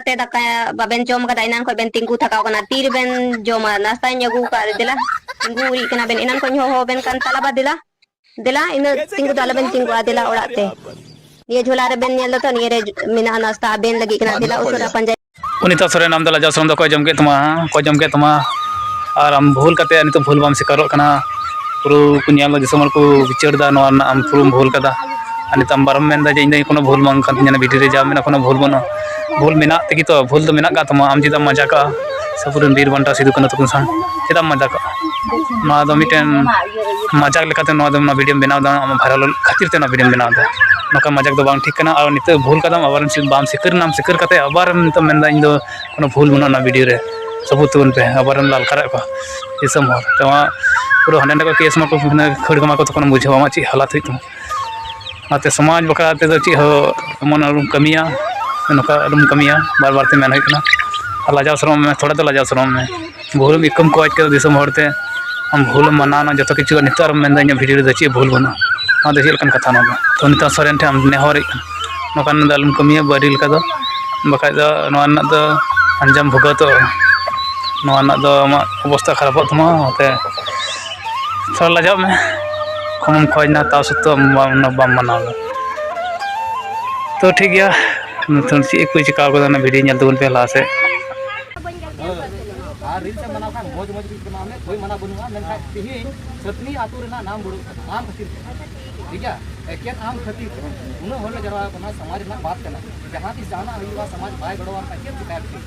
ते दाका बाबेन जम कदा इनान को बेन तिंगु थकाव कना तीर बेन जमा नास्ता ᱧagु का दिला तिंगु उरी कना बेन इनान को हो बेन kan tala badila दिला इन तिंगु दाला बेन तिंगु आदिला ओड़ा ते ये झोला रे बेन नेल तो निये रे मिना नास्ता बेन लगी कना दिला उसरा पंजा उनिता सरे नाम दला जसरम द को जम के तमा और हम भूल कते नितो भूल बाम सिकारो कना पुरु कुनियाल जिसमर को विचरदा नो आम पुरुम भूल कदा नितम बारम मेंदा जे इंदे कोनो भूल मांग कन वीडियो रे जा मेना कोनो भूल बनो भूल मेना तकी तो भूल तो मेना का तमा आम जिदा मजा का सबुरन वीर बंटा सिदु कना तुकुन सा चिदा मजा का मा दो मिटेन मजाक लेकाते नो दम वीडियो बनाव दा आम भाइरल खातिर ते नो वीडियो बनाव दा नका मजाक दो बांग ठीक कना और निते भूल कदम अबार बाम सिकर नाम सिकर कते अबार नितो मेंदा इन दो कोनो भूल बनो ना वीडियो रे सबूत तुन पे अबार लाल करा को इसम हो तमा पूरा हंडे को केस मा को खड़ मा को तो कोनो बुझावा मा ची हालात हुई तुम नाते समाज बकरा ते ची हो मन रुम कमिया नका रुम कमिया बार बार ते मेन है कना लाजा शरम में थोड़ा तो लाजा शरम में भूल भी कम को आज के दिसम होते हम भूल मनाना जतो किछु नितर मेंदा इन वीडियो रे ची भूल बना ना दे हिलकन कथा ना तो निता सरेन थे हम नेहर नकान दालम कमिया बारिल का दो बका दो नोना दो अंजाम भोगा तो नोना दो अवस्था खराब तमा होते थोड़ा लाजा में कम खोजना ता सत्तो बम मना तो ठीक गया तुम ची कोई चिका को ना वीडियो नेल तुन पे ला से रील से मना खान मौज मौज रील बनाने कोई मना बनुआ मेनखा तिही सतनी आतु रेना नाम बुडु आम खातिर ठीक है एकेन आम खातिर उन होल जरा कना समाज में बात करना जहां तिस जाना हुआ समाज भाई गड़वा का शिकायत थी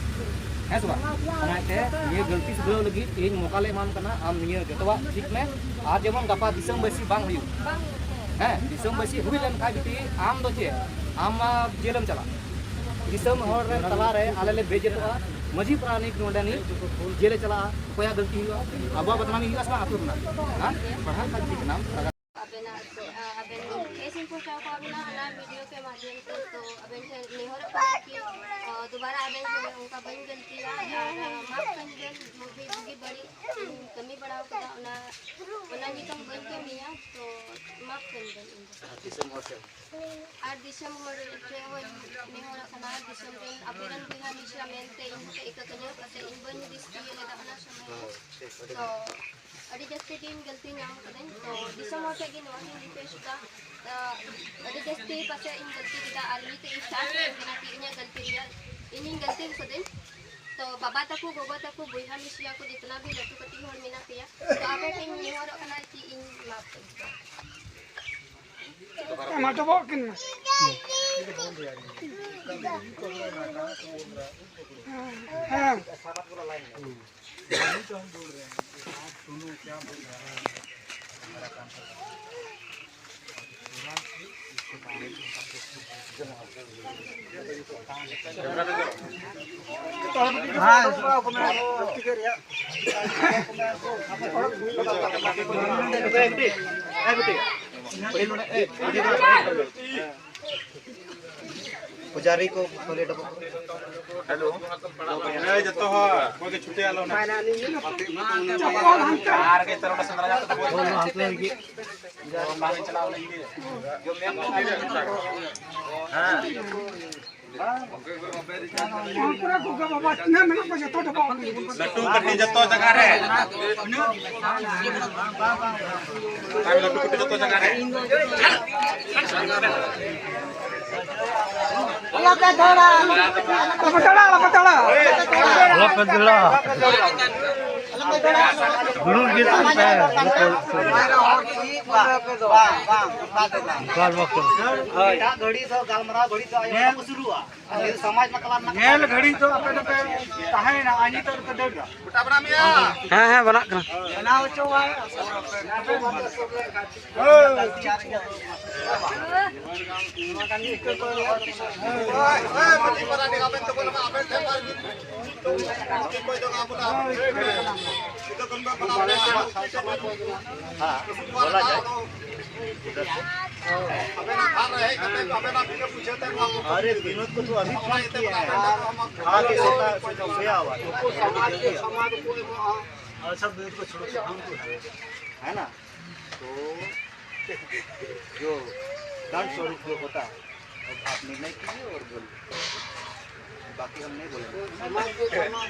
है सुबा बनाते ये गलती से लगी इन मौका ले मान करना आम निये जतवा ठीक में आज जेमन गपा दिसम बसी बांग हुई है दिसम बसी हुई लन का बिटी आम दो चे आम जेलम चला दिसम हर रे तला रे आले ले बेजतवा मजी प्राणिक नोडानी जेले चला कोया गलती हुआ अब बदनामी हुआ सा आतुर ना हां पढ़ा का ठीक नाम अबेना ऐसे पूछा को अबेना ना वीडियो के माध्यम से तो अबेन से नेहर की दोबारा अबेन से उनका बन गलती है माफ कर दे जो भी उनकी बड़ी कमी बढ़ाव का ना जी तुम बन के मिया तो माफ कर दे दिसंबर से से हो नेहर खाना दिसंबर अबेरन बिना निशा मेनते इनके एक कन्या पसे इन बन दिसती है लेदा अपना समय तो अड़ी जस्ती टीम गलती नाम करें तो दिसंबर से की नोटिस रिक्वेस्ट का अड़ी जस्ती पसे इन गलती किदा आली ते स्टार्ट करना कि इन्हें गलती रिया इन्हीं गलती करें तो बाबा तक गोबा तक बुहा मिसिया को जितना भी लटू कटी होल मिना किया तो आपे टीम नेहर खाना की इन माफ कर टमाटर बहुत किन हां सुनो क्या बोल रहा है हमारा काम कर रहा पुजारी को बोले डबो हेलो ए जतो हो कोई छुट्टी आलो ना आर के तरफ संदरा जाता बोल हम तो की माने चलाओ नहीं जो मैं हां पूरा गुगा बाबा ना मैंने को जतो डबो लट्टू कट्टी जतो जगह रे काय लट्टू कट्टी जतो जगह रे lapatala guru gitu घड़ी तो गालमरा घड़ी तो आयो को शुरू आ समाज में कला नेल घड़ी तो अपने पे काहे ना आनी तो डर बेटा बना मिया हां हां बना करना बनाओ चो आ बोला जाए अरे विनोद को तो अभी फोन किया है आगे समाज को सब विनोद को छोड़ो हमको है ना तो जो दंड स्वरूप होता है अब आप निर्णय कीजिए और बोलिए बाकी हम नहीं बोलेंगे